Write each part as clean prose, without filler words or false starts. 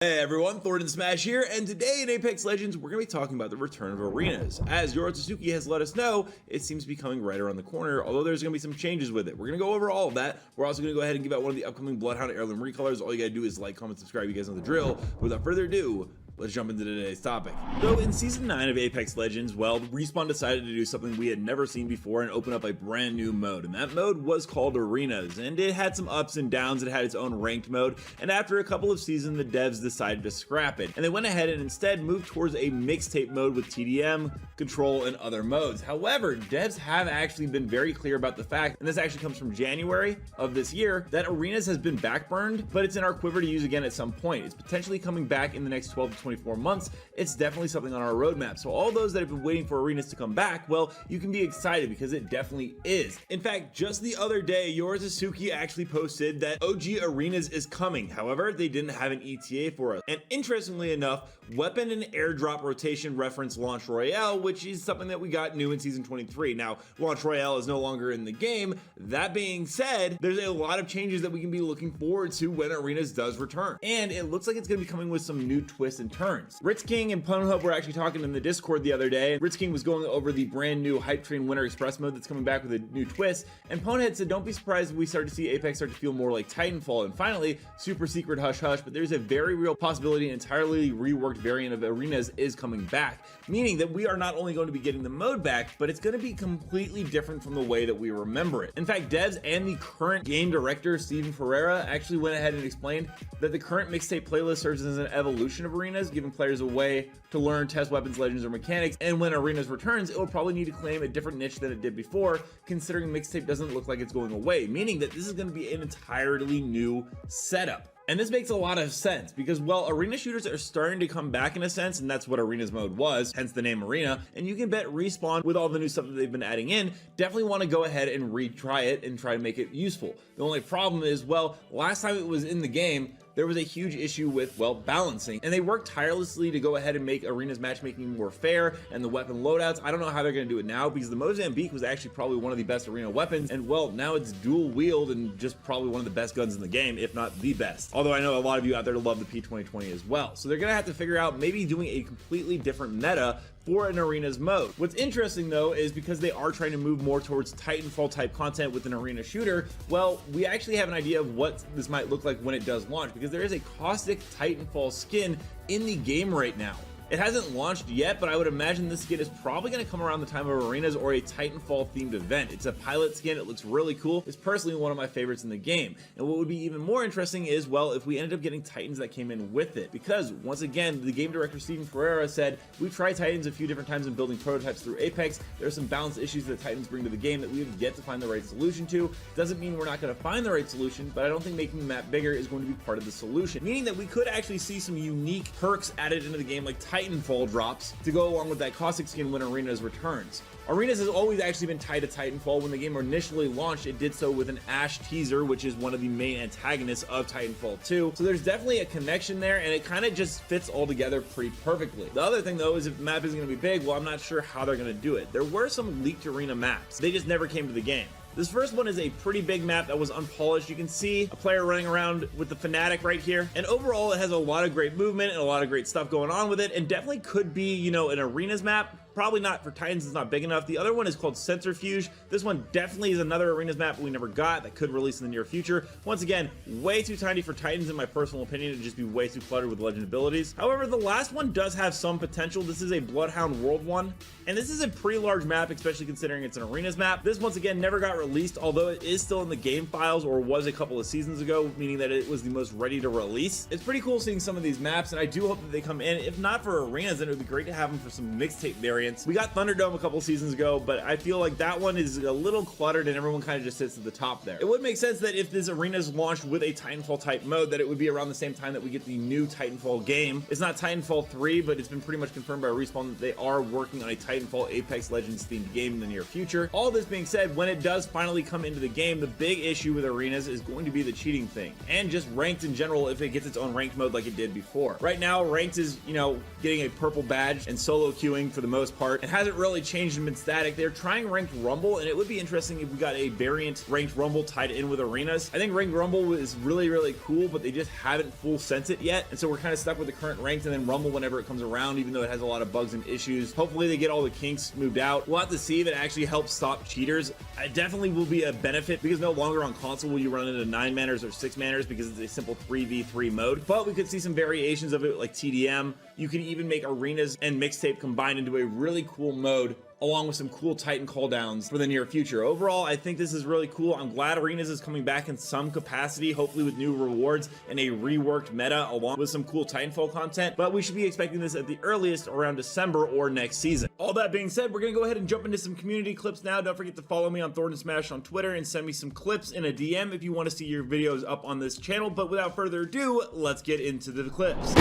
Hey everyone, Thordan Smash here, and today in Apex Legends, we're going to be talking about the return of arenas. As Yorotsuki has let us know, it seems to be coming right around the corner, although there's going to be some changes with it. We're going to go over all of that. We're also going to go ahead and give out one of the upcoming Bloodhound Heirloom recolors. All you got to do is like, comment, subscribe. You guys know the drill. But without further ado, let's jump into today's topic. So in Season 9 of Apex Legends, well, Respawn decided to do something we had never seen before and open up a brand new mode. And that mode was called Arenas, and it had some ups and downs. It had its own ranked mode, and after a couple of seasons, the devs decided to scrap it. And they went ahead and instead moved towards a mixtape mode with TDM, Control, and other modes. However, devs have actually been very clear about the fact, and this actually comes from January of this year, that Arenas has been backburned, but it's in our quiver to use again at some point. It's potentially coming back in the next 12 to 24 months. It's definitely something on our roadmap. So all those that have been waiting for Arenas to come back, well, you can be excited because it definitely is. In fact, just the other day, Yorotsuki actually posted that OG Arenas is coming. However, they didn't have an ETA for us. And interestingly enough, weapon and airdrop rotation reference Launch Royale, which is something that we got new in Season 23. Now, Launch Royale is no longer in the game. That being said, there's a lot of changes that we can be looking forward to when Arenas does return. And it looks like it's going to be coming with some new twists and turns. Ritz King and Pornhub were actually talking in the Discord the other day. Ritz King was going over the brand new Hype Train Winter Express mode that's coming back with a new twist. And Pornhub said, don't be surprised if we start to see Apex start to feel more like Titanfall. And finally, Super Secret Hush Hush, but there's a very real possibility an entirely reworked variant of Arenas is coming back, meaning that we are not only going to be getting the mode back, but it's going to be completely different from the way that we remember it. In fact, devs and the current game director, Steven Ferreira, actually went ahead and explained that the current mixtape playlist serves as an evolution of Arenas, giving players a way to learn, test weapons, legends, or mechanics, and when Arenas returns, it will probably need to claim a different niche than it did before, considering mixtape doesn't look like it's going away, meaning that this is going to be an entirely new setup. And this makes a lot of sense because, well, arena shooters are starting to come back in a sense, and that's what Arenas mode was, hence the name Arena. And you can bet Respawn, with all the new stuff that they've been adding in, definitely want to go ahead and retry it and try to make it useful. The only problem is, well, last time it was in the game, there was a huge issue with, well, balancing, and they worked tirelessly to go ahead and make Arena's matchmaking more fair and the weapon loadouts. I don't know how they're going to do it now because the Mozambique was actually probably one of the best Arena weapons, and well, now it's dual wield and just probably one of the best guns in the game, if not the best. Although I know a lot of you out there love the P2020 as well. So they're going to have to figure out maybe doing a completely different meta for an Arenas mode. What's interesting though is because they are trying to move more towards Titanfall type content with an arena shooter, well, we actually have an idea of what this might look like when it does launch, because there is a caustic Titanfall skin in the game right now. It hasn't launched yet, but I would imagine this skin is probably going to come around the time of Arenas or a Titanfall themed event. It's a pilot skin. It looks really cool. It's personally one of my favorites in the game. And what would be even more interesting is, well, if we ended up getting Titans that came in with it, because once again, the game director Steven Ferreira said, we've tried Titans a few different times in building prototypes through Apex. There are some balance issues that Titans bring to the game that we have yet to find the right solution to. Doesn't mean we're not going to find the right solution, but I don't think making the map bigger is going to be part of the solution, meaning that we could actually see some unique perks added into the game, like Titanfall drops, to go along with that caustic skin when Arenas returns. Arenas has always actually been tied to Titanfall. When the game initially launched, it did so with an Ash teaser, which is one of the main antagonists of Titanfall 2. So there's definitely a connection there, and it kind of just fits all together pretty perfectly. The other thing though is if the map isn't going to be big, well, I'm not sure how they're going to do it. There were some leaked arena maps. They just never came to the game. This first one is a pretty big map that was unpolished. You can see a player running around with the Fanatic right here. And overall, it has a lot of great movement and a lot of great stuff going on with it, and definitely could be, you know, an Arenas map. Probably not for Titans, it's not big enough. The other one is called Centrifuge. This one definitely is another Arenas map we never got that could release in the near future. Once again, way too tiny for Titans in my personal opinion, to just be way too cluttered with legend abilities. However, the last one does have some potential. This is a Bloodhound World one, and this is a pretty large map, especially considering it's an Arenas map. This once again never got released, although it is still in the game files, or was a couple of seasons ago, meaning that it was the most ready to release. It's pretty cool seeing some of these maps, and I do hope that they come in. If not for Arenas, then it would be great to have them for some mixtape variants. We got Thunderdome a couple seasons ago, but I feel like that one is a little cluttered and everyone kind of just sits at the top there. It would make sense that if this Arenas launched with a Titanfall type mode, that it would be around the same time that we get the new Titanfall game. It's not Titanfall 3, but it's been pretty much confirmed by Respawn that they are working on a Titanfall Apex Legends themed game in the near future. All this being said, when it does finally come into the game, the big issue with Arenas is going to be the cheating thing, and just ranked in general if it gets its own ranked mode like it did before. Right now, ranked is, you know, getting a purple badge and solo queuing for the most most part. It hasn't really changed and been static. They're trying ranked rumble, and it would be interesting if we got a variant ranked rumble tied in with arenas. I think ranked rumble is really cool, but they just haven't full sent it yet, and so we're kind of stuck with the current ranked and then rumble whenever it comes around, even though it has a lot of bugs and issues. Hopefully they get all the kinks moved out. We'll have to see if it actually helps stop cheaters. It definitely will be a benefit, because no longer on console will you run into 9 manners or 6 manners, because it's a simple 3v3 mode. But we could see some variations of it like TDM. You could even make arenas and mixtape combined into a really cool mode, along with some cool Titan cooldowns for the near future. Overall, I think this is really cool. I'm glad arenas is coming back in some capacity, hopefully with new rewards and a reworked meta along with some cool Titanfall content, but we should be expecting this at the earliest around December or next season. All that being said, we're gonna go ahead and jump into some community clips now. Don't forget to follow me on Thordan Smash on Twitter and send me some clips in a DM if you want to see your videos up on this channel. But without further ado, let's get into the clips.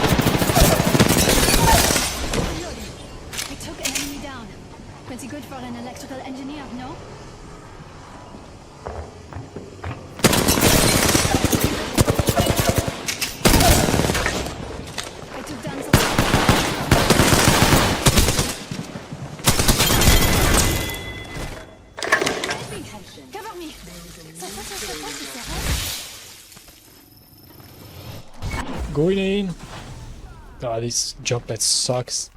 I took an enemy down. Pretty good for an electrical engineer, no? I took down some... Cover me! Going in. God, this jump pad sucks.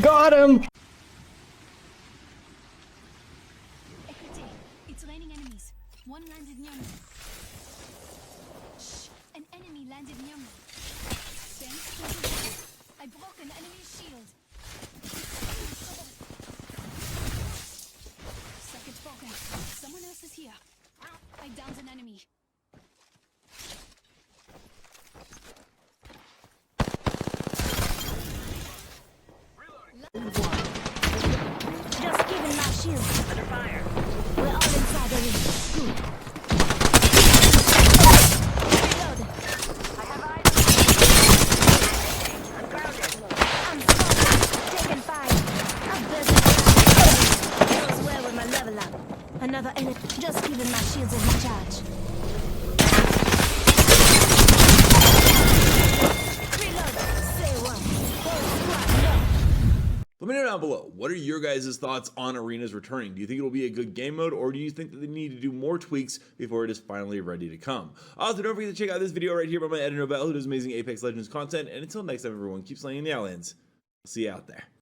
Got him! Écoutez, it's raining enemies. One landed near me. Shh! An enemy landed near me. Thanks to the wall, I broke an enemy's shield. Circuit broken. Someone else is here. I downed an enemy. Just giving my shield. Under fire. We're all inside the ring. Good. Reload. I have eyes. I'm grounded. I'm spotted. Taking fire. I'm busy. Goes well with my level up. Another enemy. Just giving my shields a recharge. Reload. Say what? Whole squad, no. Let me know down below, what are your guys' thoughts on arenas returning? Do you think it'll be a good game mode, or do you think that they need to do more tweaks before it is finally ready to come? Also, don't forget to check out this video right here by my editor Bell, who does amazing Apex Legends content, and until next time everyone, keep slaying the aliens. I'll see you out there.